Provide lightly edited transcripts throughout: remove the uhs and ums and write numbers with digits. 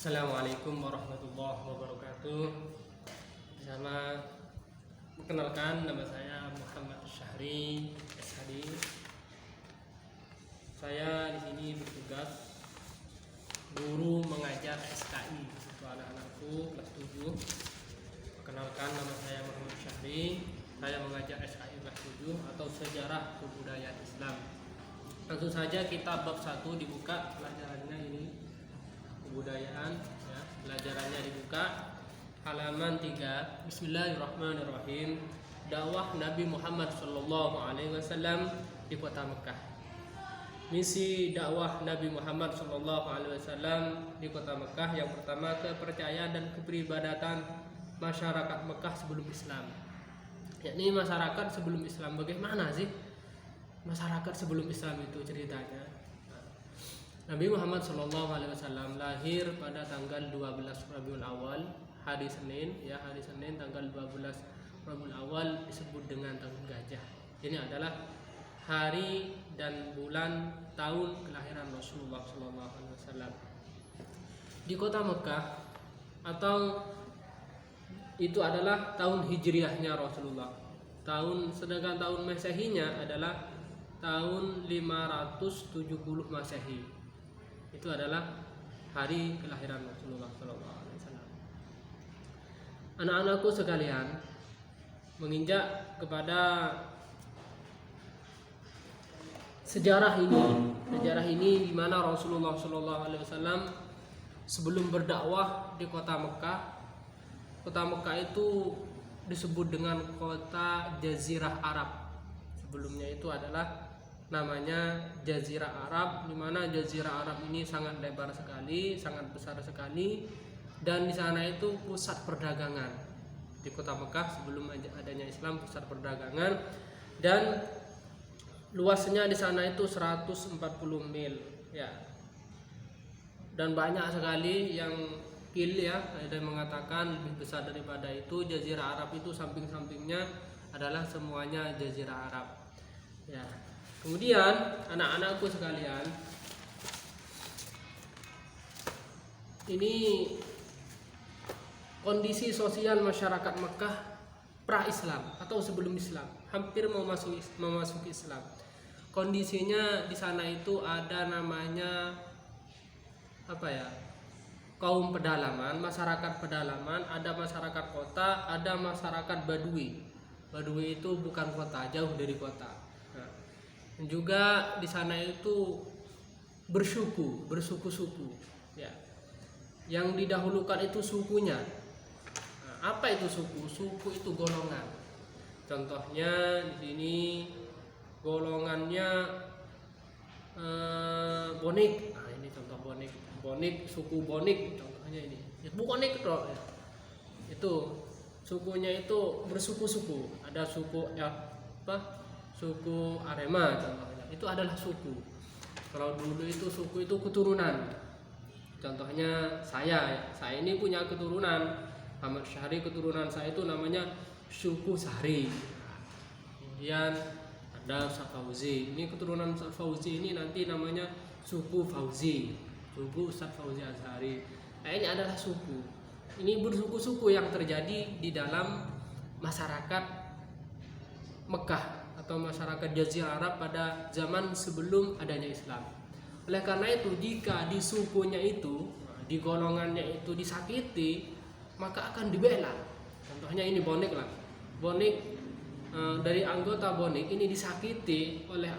Assalamualaikum warahmatullahi wabarakatuh. Perkenalkan, nama saya Muhammad Syahri SHD. Saya di sini bertugas guru mengajar SKI untuk anak-anakku kelas 7. Perkenalkan, nama saya Muhammad Syahri. Saya mengajar SKI kelas 7 atau Sejarah Kebudayaan Islam. Langsung saja kita bab 1 dibuka, pelajarannya ini kebudayaan ya. Pelajarannya dibuka halaman 3. Bismillahirrahmanirrahim. Dakwah Nabi Muhammad SAW di kota Mekah. Misi dakwah Nabi Muhammad SAW di kota Mekah, yang pertama, kepercayaan dan kepribadatan masyarakat Mekah sebelum Islam. Yakni masyarakat sebelum Islam. Bagaimana sih masyarakat sebelum Islam itu ceritanya? Nabi Muhammad SAW lahir pada tanggal 12 Rabiul Awal, hari Senin ya, hari Senin tanggal 12 Rabiul Awal, disebut dengan tahun gajah. Ini adalah hari dan bulan tahun kelahiran Rasulullah SAW di kota Mekah, atau itu adalah tahun hijriahnya Rasulullah. Sedangkan tahun Masehinya adalah tahun 570 Masehi. Itu adalah hari kelahiran Rasulullah SAW. Anak-anakku sekalian, menginjak kepada sejarah ini di mana Rasulullah SAW sebelum berdakwah di kota Mekah. Kota Mekah itu disebut dengan kota Jazirah Arab. Sebelumnya itu adalah namanya Jazirah Arab, di mana Jazirah Arab ini sangat lebar sekali, sangat besar sekali, dan di sana itu pusat perdagangan. Di kota Mekah sebelum adanya Islam, pusat perdagangan, dan luasnya di sana itu 140 mil ya. Dan banyak sekali yang ya, ada yang mengatakan lebih besar daripada itu. Jazirah Arab itu samping-sampingnya adalah semuanya Jazirah Arab ya. Kemudian anak-anakku sekalian, ini kondisi sosial masyarakat Mekah pra-Islam atau sebelum Islam, hampir memasuki Islam. Kondisinya di sana itu ada namanya kaum pedalaman, masyarakat pedalaman, ada masyarakat kota, ada masyarakat Badui. Badui itu bukan kota, jauh dari kota. Dan juga di sana itu bersuku-suku ya. Yang didahulukan itu sukunya. Apa itu suku? Suku itu golongan. Contohnya di sini golongannya Bonik. Nah, ini contoh Bonik. Bonik, suku Bonik contohnya ini. Ya, Bonik ya. Itu sukunya itu bersuku-suku. Ada suku suku Arema contohnya, itu adalah suku. Kalau dulu itu suku itu keturunan. Contohnya saya ini punya keturunan Ahmad Syahri, keturunan saya itu namanya suku Syahri. Kemudian ada Ustaz Fauzi, ini keturunan Ustaz Fauzi ini nanti namanya suku Fauzi, suku Ustaz Fauzi Azhari. Nah, ini adalah suku. Ini bersuku-suku yang terjadi di dalam masyarakat Mekah atau masyarakat Jazirah Arab pada zaman sebelum adanya Islam. Oleh karena itu, jika di sukunya itu, di golongannya itu disakiti, maka akan dibela. Contohnya ini Bonik lah. Bonik, dari anggota Bonik ini disakiti oleh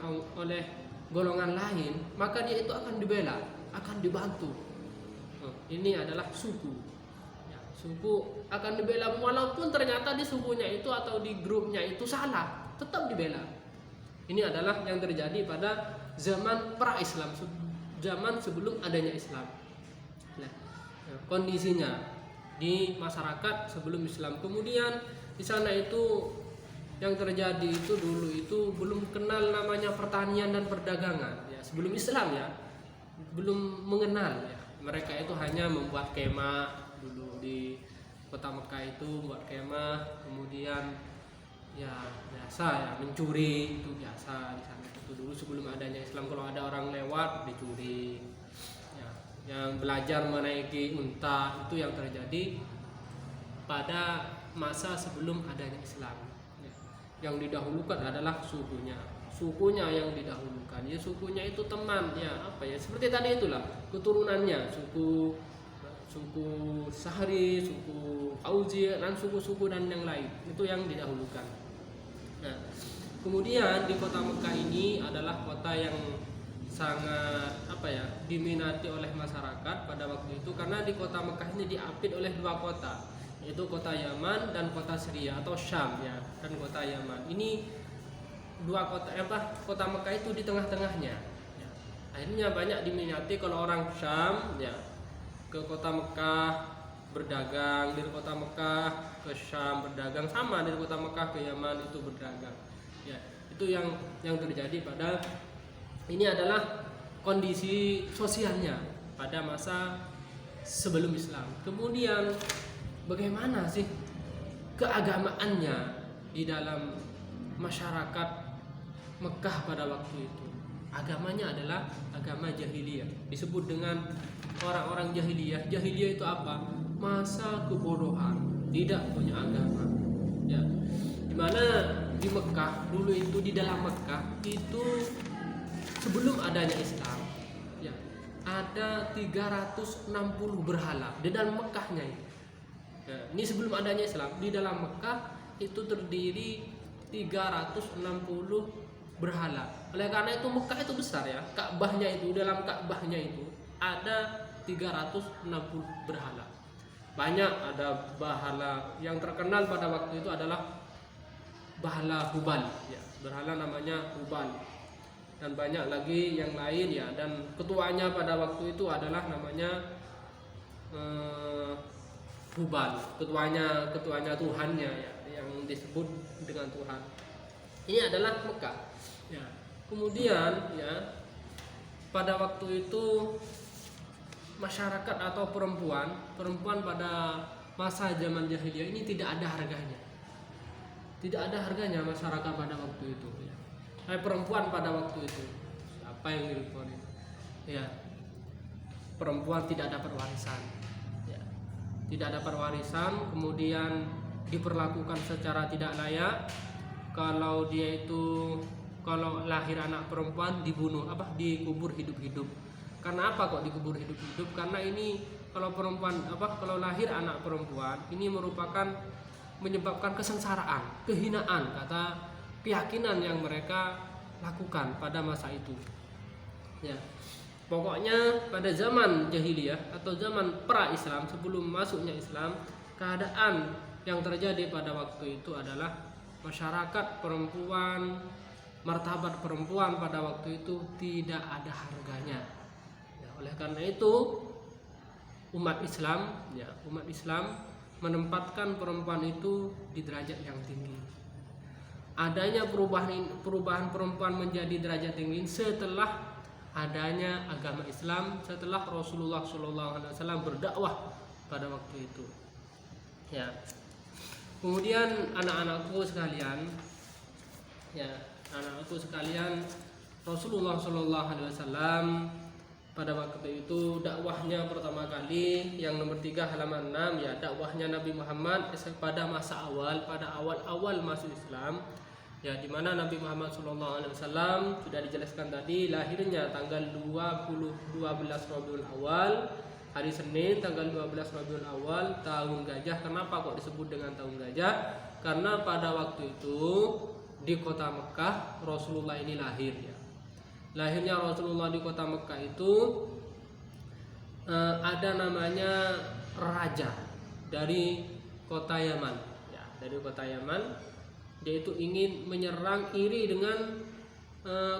golongan lain, maka dia itu akan dibela, akan dibantu. Ini adalah suku. Ya, suku akan dibela walaupun ternyata di sukunya itu atau di grupnya itu salah, tetap dibela. Ini adalah yang terjadi pada zaman pra-Islam, zaman sebelum adanya Islam. Nah, kondisinya di masyarakat sebelum Islam. Kemudian di sana itu yang terjadi itu dulu itu belum kenal namanya pertanian dan perdagangan ya, sebelum Islam ya, belum mengenal ya. Mereka itu hanya membuat kemah dulu di kota Mekah itu, membuat kemah, kemudian ya biasa ya, mencuri itu biasa di sana itu dulu sebelum adanya Islam. Kalau ada orang lewat dicuri ya. yang belajar menaiki unta, itu yang terjadi pada masa sebelum adanya Islam. Ya. Yang didahulukan adalah sukunya yang didahulukan. Ya, sukunya itu teman, ya apa ya, seperti tadi itulah keturunannya, suku Sahri, suku Auzi, dan suku-suku dan yang lain itu yang didahulukan. Nah, kemudian di kota Mekah ini adalah kota yang sangat diminati oleh masyarakat pada waktu itu, karena di kota Mekah ini diapit oleh dua kota, yaitu kota Yaman dan kota Syria atau Syam ya, dan kota Yaman. Ini dua kota Mekah itu di tengah-tengahnya. Ya. Akhirnya banyak diminati kalau orang Syam ya ke kota Mekah berdagang, dari kota Mekah ke Syam berdagang, sama dari kota Mekah ke Yaman itu berdagang. Ya, itu yang terjadi pada ini adalah kondisi sosialnya pada masa sebelum Islam. Kemudian bagaimana sih keagamaannya di dalam masyarakat Mekah pada waktu itu? Agamanya adalah agama jahiliyah. Disebut dengan orang-orang jahiliyah. Jahiliyah itu apa? Masa kebodohan, tidak punya agama. Ya. Dimana di Mekah dulu itu, di dalam Mekah itu sebelum adanya Islam, ya, ada 360 berhala di dalam Mekahnya itu. Ya, ini sebelum adanya Islam, di dalam Mekah itu terdiri 360 berhala. Oleh karena itu Mekah itu besar ya, Ka'bahnya itu, dalam Ka'bahnya itu ada 360 berhala. Banyak, ada berhala yang terkenal pada waktu itu adalah berhala Hubal ya, berhala namanya Hubal, dan banyak lagi yang lain ya, dan ketuanya pada waktu itu adalah namanya Hubal, ketuanya Tuhannya ya, yang disebut dengan Tuhan. Ini adalah Mekah. Ya. Kemudian ya pada waktu itu masyarakat atau perempuan pada masa zaman jahiliyah ini tidak ada harganya. Tidak ada harganya masyarakat pada waktu itu ya. Perempuan pada waktu itu apa yang dilakukan? Ya. Perempuan tidak dapat warisan. Ya. Tidak dapat warisan, kemudian diperlakukan secara tidak layak. Kalau lahir anak perempuan dibunuh, dikubur hidup-hidup. Karena apa kok dikubur hidup-hidup? Karena ini kalau lahir anak perempuan ini menyebabkan kesengsaraan, kehinaan, kata keyakinan yang mereka lakukan pada masa itu. Ya. Pokoknya pada zaman jahiliyah atau zaman pra-Islam, sebelum masuknya Islam, keadaan yang terjadi pada waktu itu adalah masyarakat perempuan, martabat perempuan pada waktu itu tidak ada harganya. Ya, oleh karena itu umat Islam menempatkan perempuan itu di derajat yang tinggi. Adanya perubahan perempuan menjadi derajat tinggi setelah adanya agama Islam, setelah Rasulullah SAW berdakwah pada waktu itu. Ya. Kemudian anak-anakku sekalian, Rasulullah SAW pada waktu itu dakwahnya pertama kali yang nomor 3 halaman 6 ya, dakwahnya Nabi Muhammad pada masa awal, pada awal masuk Islam ya, di mana Nabi Muhammad SAW sudah dijelaskan tadi lahirnya tanggal 12 Rabiul Awal, hari Senin tanggal 12 Rabiul Awal tahun gajah. Kenapa kok disebut dengan tahun gajah? Karena pada waktu itu di kota Mekah Rasulullah ini lahir ya. Lahirnya Rasulullah di kota Mekah itu ada namanya raja dari kota Yaman ya, dari kota Yaman. Dia itu ingin menyerang iri dengan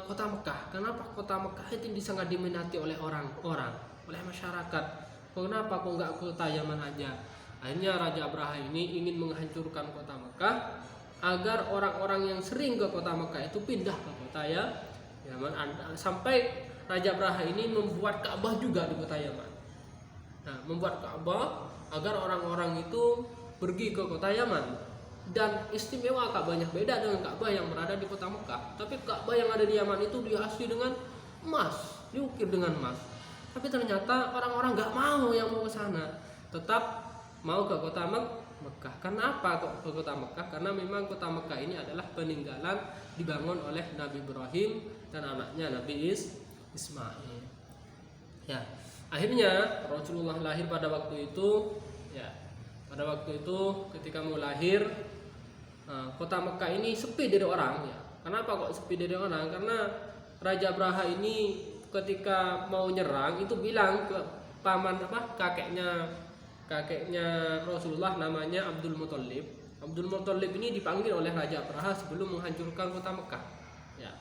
kota Mekah. Kenapa kota Mekah itu sangat diminati oleh orang-orang, oleh masyarakat? Kenapa kok nggak kota Yaman aja? Akhirnya Raja Abraha ini ingin menghancurkan kota Mekah agar orang-orang yang sering ke kota Mekah itu pindah ke kota Yaman. Sampai Raja Abraha ini membuat Ka'bah juga di kota Yaman. Nah, membuat Ka'bah agar orang-orang itu pergi ke kota Yaman. Dan istimewa Ka'bahnya beda dengan Ka'bah yang berada di kota Mekah. Tapi Ka'bah yang ada di Yaman itu dihiasi dengan emas, diukir dengan emas. Tapi ternyata orang-orang nggak mau yang mau ke sana, tetap mau ke kota Mekah. Karena apa kok ke kota Mekah? Karena memang kota Mekah ini adalah peninggalan dibangun oleh Nabi Ibrahim dan anaknya Nabi Ismail. Ya, akhirnya Rasulullah lahir pada waktu itu. Ya, pada waktu itu ketika mau lahir, kota Mekah ini sepi dari orang. Ya, kenapa kok sepi dari orang? Karena Raja Abraha ini ketika mau nyerang itu bilang ke paman kakeknya Rasulullah, namanya Abdul Muthalib. Abdul Muthalib ini dipanggil oleh Raja Abraha sebelum menghancurkan kota Mekah. Ya,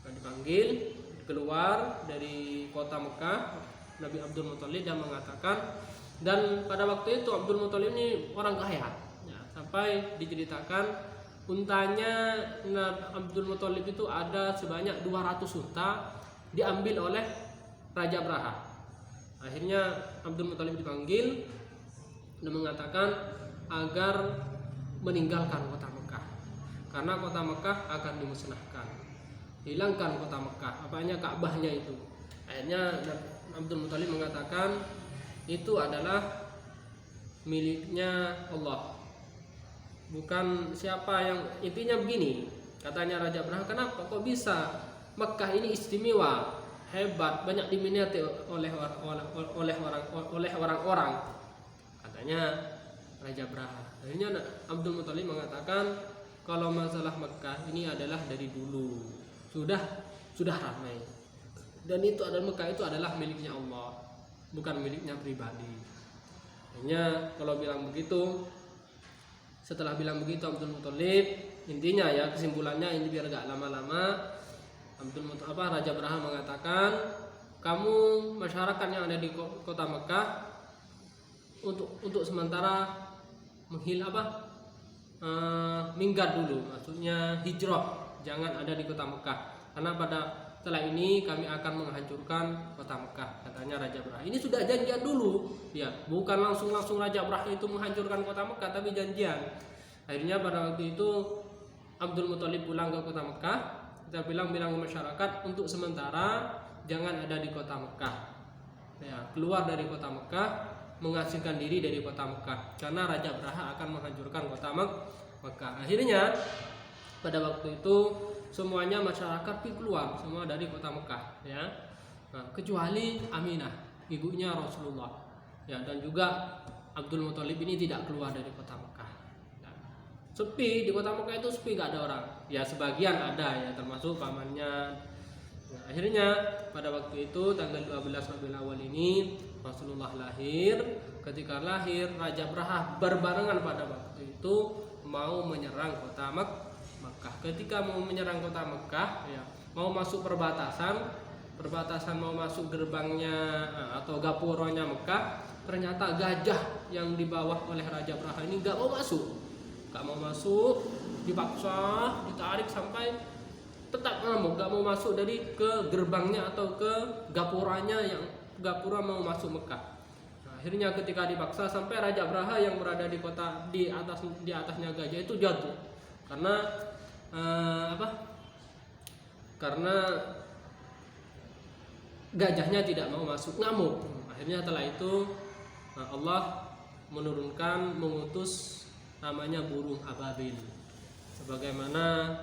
dipanggil keluar dari kota Mekah Nabi Abdul Muthalib dan mengatakan, dan pada waktu itu Abdul Muthalib ini orang kaya. Ya, sampai diceritakan untanya Abdul Muthalib itu ada sebanyak 200 unta diambil oleh Raja Abraha. Akhirnya Abdul Muthalib dipanggil dan mengatakan agar meninggalkan kota Mekah, karena kota Mekah akan dimusnahkan, hilangkan kota Mekah, apanya Ka'bahnya itu. Akhirnya Abdul Muthalib mengatakan itu adalah miliknya Allah, bukan siapa yang, intinya begini katanya Raja Abraha, kenapa kok bisa Mekah ini istimewa, hebat, banyak diminati oleh orang-orang, katanya Raja Abraha. Akhirnya Abdul Muthalib mengatakan kalau masalah Mekah ini adalah dari dulu sudah ramai, dan itu adalah Mekah itu adalah miliknya Allah, bukan miliknya pribadi. Akhirnya kalau bilang begitu, setelah bilang begitu Abdul Muthalib, intinya ya kesimpulannya ini biar gak lama-lama, Raja Abraha mengatakan, kamu masyarakat yang ada di kota Mekah untuk sementara minggat dulu, maksudnya hijrah, jangan ada di kota Mekah, karena setelah ini kami akan menghancurkan kota Mekah, katanya Raja Abraha. Ini sudah janjian dulu, ya, bukan langsung Raja Abraha itu menghancurkan kota Mekah, tapi janjian. Akhirnya pada waktu itu Abdul Muthalib pulang ke kota Mekah, kita bilang ke masyarakat untuk sementara jangan ada di kota Mekah, ya, keluar dari kota Mekah, mengasingkan diri dari kota Mekah, karena Raja Abraha akan menghancurkan kota Mekah. Akhirnya pada waktu itu semuanya masyarakat keluar semua dari kota Mekah, ya, nah, kecuali Aminah, ibunya Rasulullah, ya, dan juga Abdul Muthalib ini tidak keluar dari kota Mekah. Ya, sepi di kota Mekah itu, sepi, gak ada orang. Ya sebagian ada, ya, termasuk pamannya. Nah, akhirnya pada waktu itu tanggal 12 Rabiul Awal ini Rasulullah lahir. Ketika lahir, Raja Abraha berbarengan pada waktu itu mau menyerang kota Mekah. Ketika mau menyerang kota Mekah, ya, mau masuk perbatasan mau masuk gerbangnya atau gapuranya Mekah, ternyata gajah yang dibawa oleh Raja Abraha ini gak mau masuk, dipaksa, ditarik sampai tetap ngamuk, gak mau masuk dari ke gerbangnya atau ke gapuranya, yang gapura mau masuk Mekah. Nah, akhirnya ketika dipaksa sampai Raja Abraha yang berada di kota di atasnya gajah itu jatuh karena karena gajahnya tidak mau masuk, ngamuk. Akhirnya setelah itu Allah mengutus namanya burung ababil, sebagaimana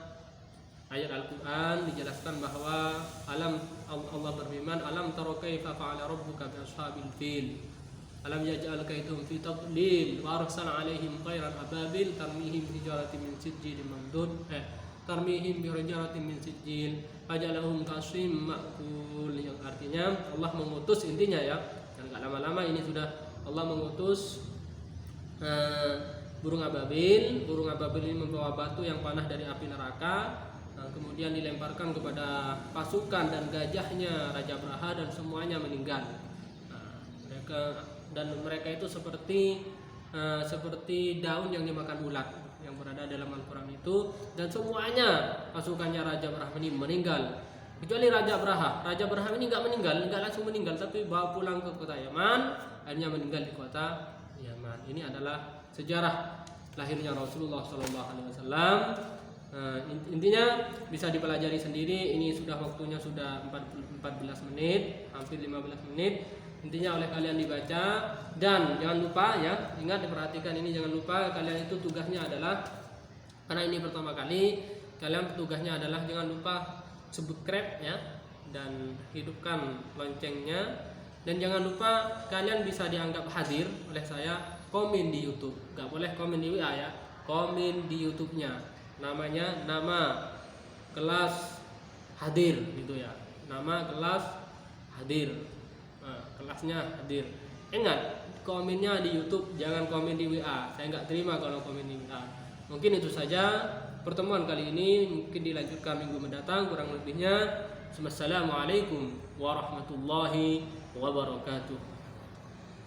ayat Al-Quran dijelaskan bahwa Allah berfirman, alam tara kaifa fa'ala rabbuka bi ashabil fil alam yaj'al kaidahum fi tadlil wa arsala 'alaihim tayran ababil tarmihim bi hijaratin min sijil mamdud tarmihim bi hijaratin min sijil fajalahum kasrim ma'kul, yang artinya Allah mengutus, intinya ya, dan enggak lama-lama ini sudah Allah mengutus burung ababil ini membawa batu yang panah dari api neraka. Kemudian dilemparkan kepada pasukan dan gajahnya Raja Abraha, dan semuanya meninggal. Mereka itu seperti daun yang dimakan ulat yang berada dalam Al-Quran itu, dan semuanya pasukannya Raja Abraha ini meninggal, kecuali Raja Abraha. Raja Abraha ini nggak langsung meninggal, tapi bawa pulang ke kota Yaman, akhirnya meninggal di kota Yaman. Ini adalah sejarah lahirnya Rasulullah SAW. Intinya bisa dipelajari sendiri. Ini sudah waktunya sudah 14 menit, hampir 15 menit. Intinya oleh kalian dibaca, dan jangan lupa ya, ingat diperhatikan ini, jangan lupa kalian itu tugasnya adalah, karena ini pertama kali, kalian tugasnya adalah jangan lupa subscribe ya, dan hidupkan loncengnya, dan jangan lupa kalian bisa dianggap hadir oleh saya, komen di YouTube. Gak boleh komen di WA ya, komen di YouTube-nya. Namanya nama kelas hadir gitu ya, nama kelas hadir. Kelasnya hadir. Ingat, komennya di YouTube, jangan komen di WA. Saya nggak terima kalau komen di WA. Mungkin itu saja pertemuan kali ini. Mungkin dilanjutkan minggu mendatang. Kurang lebihnya, wassalamualaikum warahmatullahi wabarakatuh.